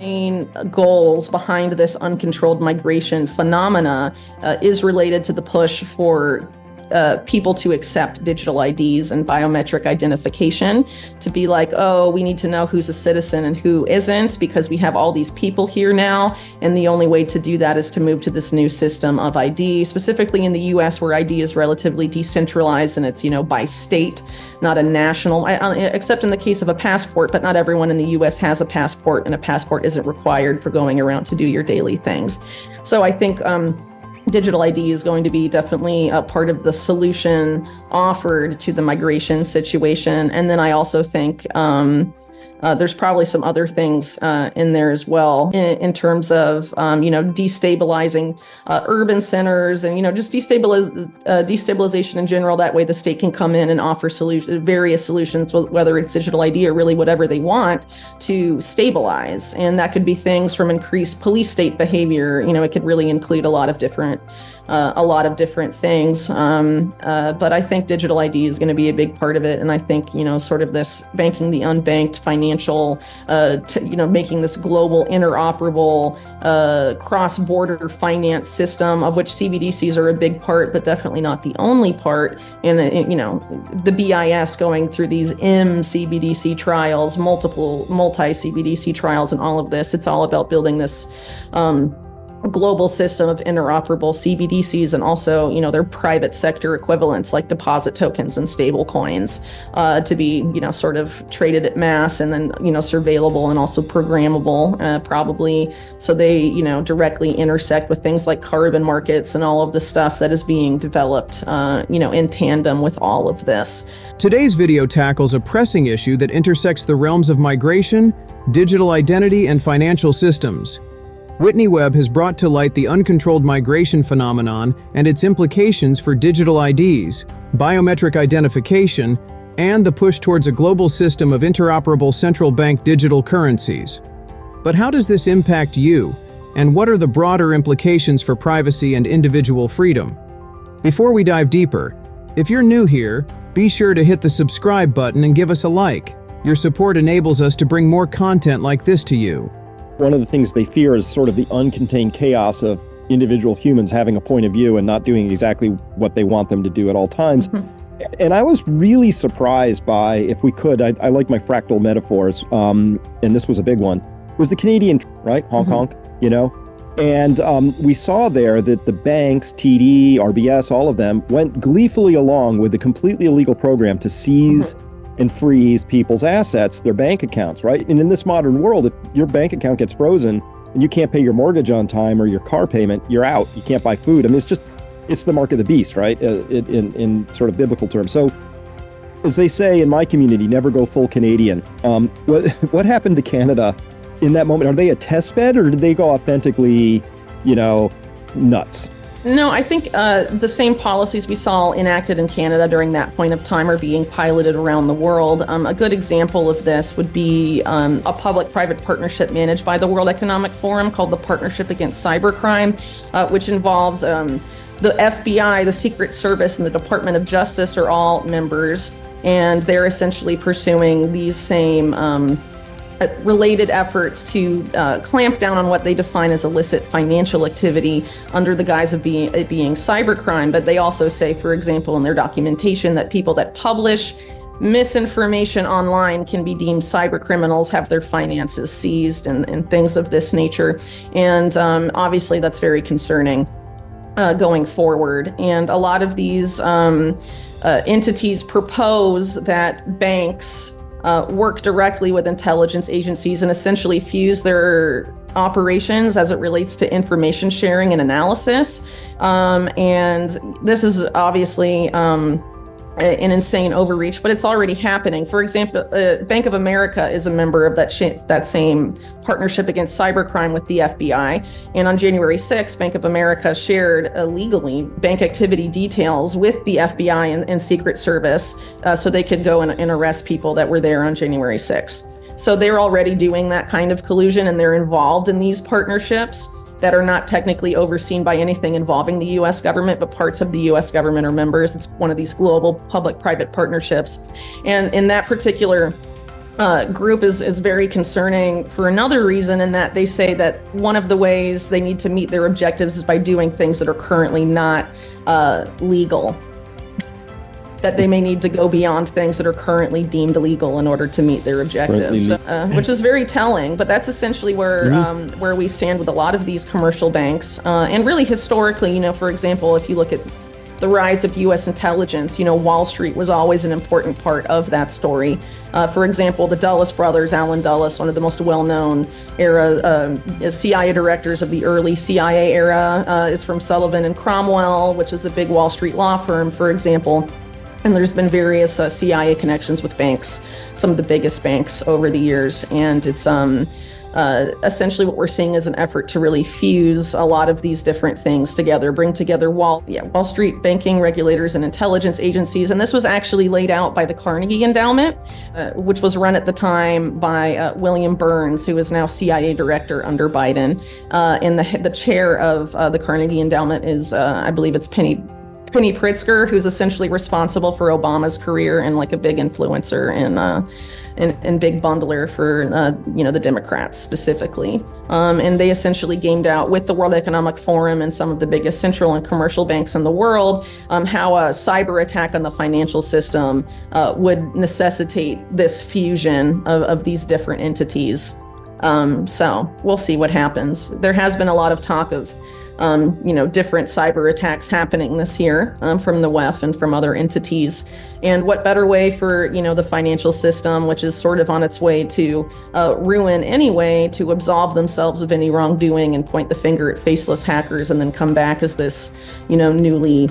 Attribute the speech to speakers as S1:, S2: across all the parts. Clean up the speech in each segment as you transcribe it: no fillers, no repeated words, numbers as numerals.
S1: Main goals behind this uncontrolled migration phenomena is related to the push for people to accept digital IDs and biometric identification, to be like, oh, we need to know who's a citizen and who isn't, because we have all these people here now. And the only way to do that is to move to this new system of ID, specifically in the US, where ID is relatively decentralized and it's, by state, not a national, except in the case of a passport, but not everyone in the US has a passport, and a passport isn't required for going around to do your daily things. So I think digital ID is going to be definitely a part of the solution offered to the migration situation. And then I also think there's probably some other things in there as well in terms of, destabilizing urban centers and, just destabilization in general. That way the state can come in and offer various solutions, whether it's digital ID or really whatever they want to stabilize. And that could be things from increased police state behavior. It could really include a lot of different things. But I think digital ID is going to be a big part of it. And I think, sort of this banking the unbanked financial, making this global interoperable cross-border finance system, of which CBDCs are a big part, but definitely not the only part. And, the BIS going through these CBDC trials, multi-CBDC trials and all of this. It's all about building this global system of interoperable CBDCs, and also, their private sector equivalents like deposit tokens and stable coins to be, sort of traded at mass, and then, surveillable and also programmable, probably. So they, directly intersect with things like carbon markets and all of the stuff that is being developed, in tandem with all of this.
S2: Today's video tackles a pressing issue that intersects the realms of migration, digital identity, and financial systems. Whitney Webb has brought to light the uncontrolled migration phenomenon and its implications for digital IDs, biometric identification, and the push towards a global system of interoperable central bank digital currencies. But how does this impact you, and what are the broader implications for privacy and individual freedom? Before we dive deeper, if you're new here, be sure to hit the subscribe button and give us a like. Your support enables us to bring more content like this to you.
S3: One of the things they fear is sort of the uncontained chaos of individual humans having a point of view and not doing exactly what they want them to do at all times. Mm-hmm. And I was really surprised by, if we could, I like my fractal metaphors, and this was a big one, was the Canadian, right? Honk, mm-hmm. honk, And we saw there that the banks, TD, RBS, all of them went gleefully along with the completely illegal program to seize mm-hmm. and freeze people's assets, their bank accounts, right? And in this modern world, if your bank account gets frozen and you can't pay your mortgage on time or your car payment, you're out. You can't buy food. I mean, it's the mark of the beast, right? In sort of biblical terms. So, as they say in my community, never go full Canadian. What happened to Canada in that moment? Are they a test bed, or did they go authentically, nuts?
S1: No, I think the same policies we saw enacted in Canada during that point of time are being piloted around the world. A good example of this would be a public-private partnership managed by the World Economic Forum called the Partnership Against Cybercrime, which involves the FBI, the Secret Service, and the Department of Justice are all members, and they're essentially pursuing these same related efforts to clamp down on what they define as illicit financial activity under the guise of being cybercrime. But they also say, for example, in their documentation, that people that publish misinformation online can be deemed cyber criminals, have their finances seized, and things of this nature. And obviously that's very concerning going forward. And a lot of these entities propose that banks work directly with intelligence agencies and essentially fuse their operations as it relates to information sharing and analysis. And this is obviously an insane overreach, but it's already happening. For example, Bank of America is a member of that same partnership against cybercrime with the FBI. And on January 6th, Bank of America shared illegally bank activity details with the FBI and Secret Service so they could go and arrest people that were there on January 6th. So they're already doing that kind of collusion, and they're involved in these partnerships that are not technically overseen by anything involving the US government, but parts of the US government are members. It's one of these global public-private partnerships. And in that particular group is very concerning for another reason, in that they say that one of the ways they need to meet their objectives is by doing things that are currently not legal. That they may need to go beyond things that are currently deemed illegal in order to meet their objectives, which is very telling. But that's essentially where we stand with a lot of these commercial banks. And really historically, for example, if you look at the rise of U.S. intelligence, Wall Street was always an important part of that story. For example, the Dulles brothers, Allen Dulles, one of the most well-known CIA directors of the early CIA era, is from Sullivan and Cromwell, which is a big Wall Street law firm, for example. And there's been various CIA connections with banks, some of the biggest banks over the years. And it's essentially what we're seeing is an effort to really fuse a lot of these different things together, bring together Wall Street banking regulators and intelligence agencies. And this was actually laid out by the Carnegie Endowment, which was run at the time by William Burns, who is now CIA director under Biden. And the chair of the Carnegie Endowment is, I believe it's Penny Pritzker, who's essentially responsible for Obama's career and like a big influencer and big bundler for the Democrats specifically. And they essentially gamed out with the World Economic Forum and some of the biggest central and commercial banks in the world how a cyber attack on the financial system would necessitate this fusion of these different entities. So we'll see what happens. There has been a lot of talk of different cyber attacks happening this year from the WEF and from other entities. And what better way for, the financial system, which is sort of on its way to ruin anyway, to absolve themselves of any wrongdoing and point the finger at faceless hackers and then come back as this, newly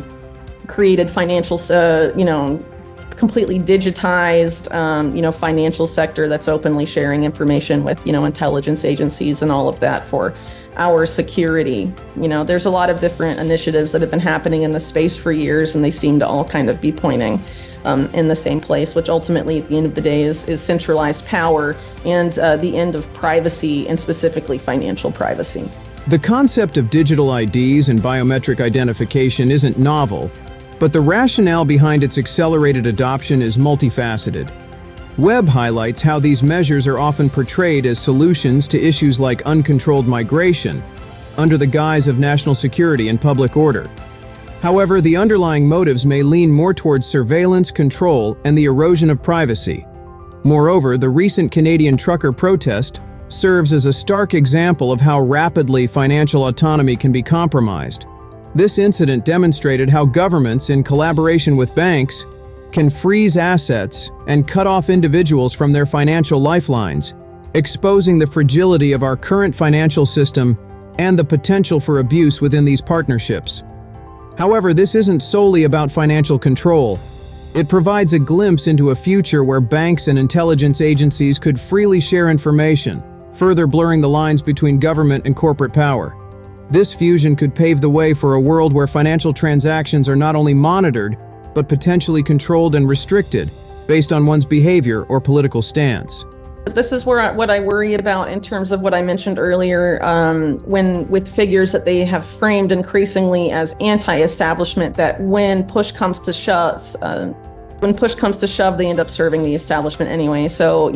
S1: created financial, completely digitized, financial sector that's openly sharing information with, intelligence agencies and all of that for our security. There's a lot of different initiatives that have been happening in the space for years, and they seem to all kind of be pointing in the same place, which ultimately at the end of the day is centralized power and the end of privacy, and specifically financial privacy.
S2: The concept of digital IDs and biometric identification isn't novel, but the rationale behind its accelerated adoption is multifaceted. Webb highlights how these measures are often portrayed as solutions to issues like uncontrolled migration, under the guise of national security and public order. However, the underlying motives may lean more towards surveillance, control, and the erosion of privacy. Moreover, the recent Canadian trucker protest serves as a stark example of how rapidly financial autonomy can be compromised. This incident demonstrated how governments, in collaboration with banks, can freeze assets and cut off individuals from their financial lifelines, exposing the fragility of our current financial system and the potential for abuse within these partnerships. However, this isn't solely about financial control. It provides a glimpse into a future where banks and intelligence agencies could freely share information, further blurring the lines between government and corporate power. This fusion could pave the way for a world where financial transactions are not only monitored, but potentially controlled and restricted based on one's behavior or political stance.
S1: This is what I worry about in terms of what I mentioned earlier, with figures that they have framed increasingly as anti-establishment, that when push comes to shove, they end up serving the establishment anyway. So,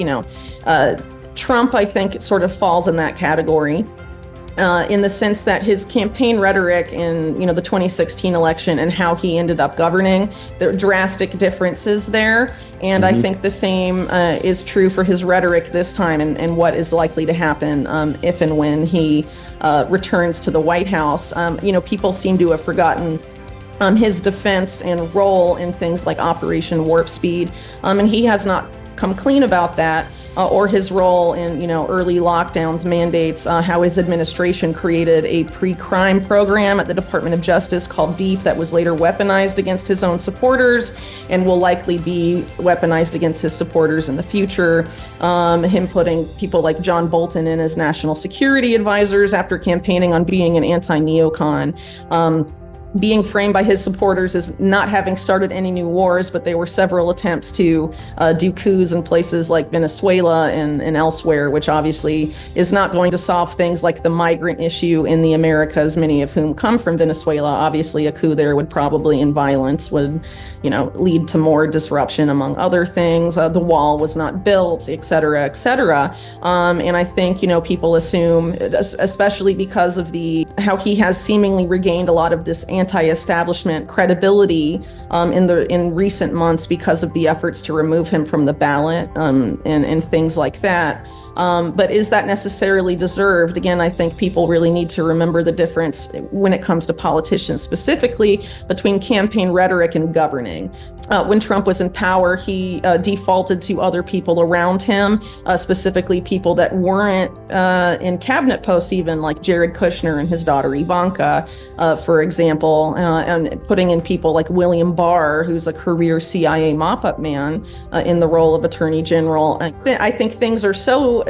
S1: Trump, I think, sort of falls in that category. In the sense that his campaign rhetoric in the 2016 election and how he ended up governing, there are drastic differences there. And I think the same is true for his rhetoric this time and what is likely to happen if and when he returns to the White House. People seem to have forgotten his defense and role in things like Operation Warp Speed. And he has not come clean about that. Or his role in, early lockdowns, mandates, how his administration created a pre-crime program at the Department of Justice called DEEP that was later weaponized against his own supporters and will likely be weaponized against his supporters in the future. Him putting people like John Bolton in as national security advisors after campaigning on being an anti-neocon. being framed by his supporters as not having started any new wars, but there were several attempts to do coups in places like Venezuela and elsewhere, which obviously is not going to solve things like the migrant issue in the Americas, many of whom come from Venezuela. Obviously, a coup there would probably, in violence, would, lead to more disruption, among other things. The wall was not built, et cetera, et cetera. And I think, people assume, especially because of how he has seemingly regained a lot of this anti-establishment credibility in recent months because of the efforts to remove him from the ballot and things like that. But is that necessarily deserved? Again, I think people really need to remember the difference when it comes to politicians specifically between campaign rhetoric and governing. When Trump was in power, he defaulted to other people around him, specifically people that weren't in cabinet posts, even like Jared Kushner and his daughter Ivanka, for example, and putting in people like William Barr, who's a career CIA mop-up man, in the role of Attorney General. I think things are so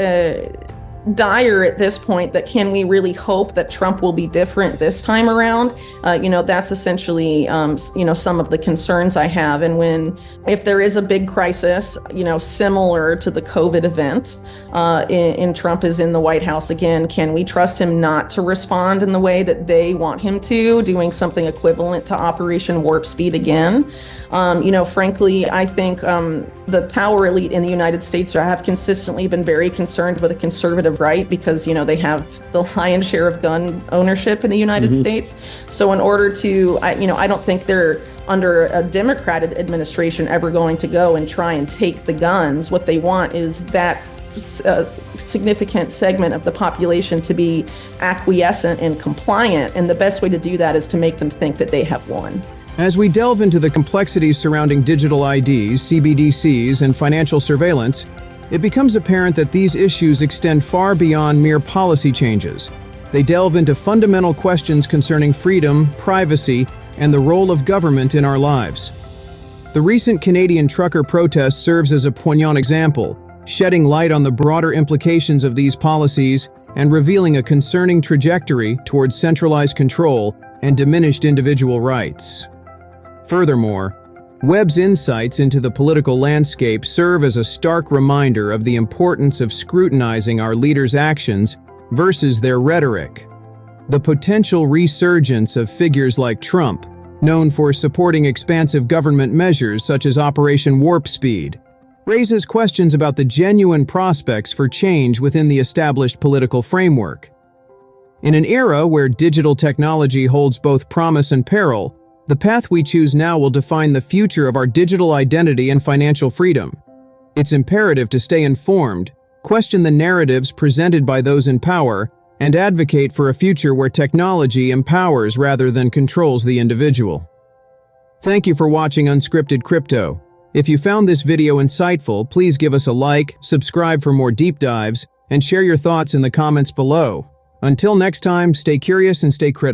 S1: dire at this point that can we really hope that Trump will be different this time around? That's essentially, some of the concerns I have. And if there is a big crisis, similar to the COVID event, and Trump is in the White House again, can we trust him not to respond in the way that they want him to, doing something equivalent to Operation Warp Speed again? Frankly, I think the power elite in the United States have consistently been very concerned with a conservative right because, they have the lion's share of gun ownership in the United States. So in order to, I don't think they're under a Democrat administration ever going to go and try and take the guns. What they want is that significant segment of the population to be acquiescent and compliant. And the best way to do that is to make them think that they have won.
S2: As we delve into the complexities surrounding digital IDs, CBDCs, and financial surveillance, it becomes apparent that these issues extend far beyond mere policy changes. They delve into fundamental questions concerning freedom, privacy, and the role of government in our lives. The recent Canadian trucker protest serves as a poignant example, shedding light on the broader implications of these policies and revealing a concerning trajectory towards centralized control and diminished individual rights. Furthermore, Webb's insights into the political landscape serve as a stark reminder of the importance of scrutinizing our leaders' actions versus their rhetoric. The potential resurgence of figures like Trump, known for supporting expansive government measures such as Operation Warp Speed, raises questions about the genuine prospects for change within the established political framework. In an era where digital technology holds both promise and peril, the path we choose now will define the future of our digital identity and financial freedom. It's imperative to stay informed, question the narratives presented by those in power, and advocate for a future where technology empowers rather than controls the individual. Thank you for watching Unscripted Crypto. If you found this video insightful, please give us a like, subscribe for more deep dives, and share your thoughts in the comments below. Until next time, stay curious and stay critical.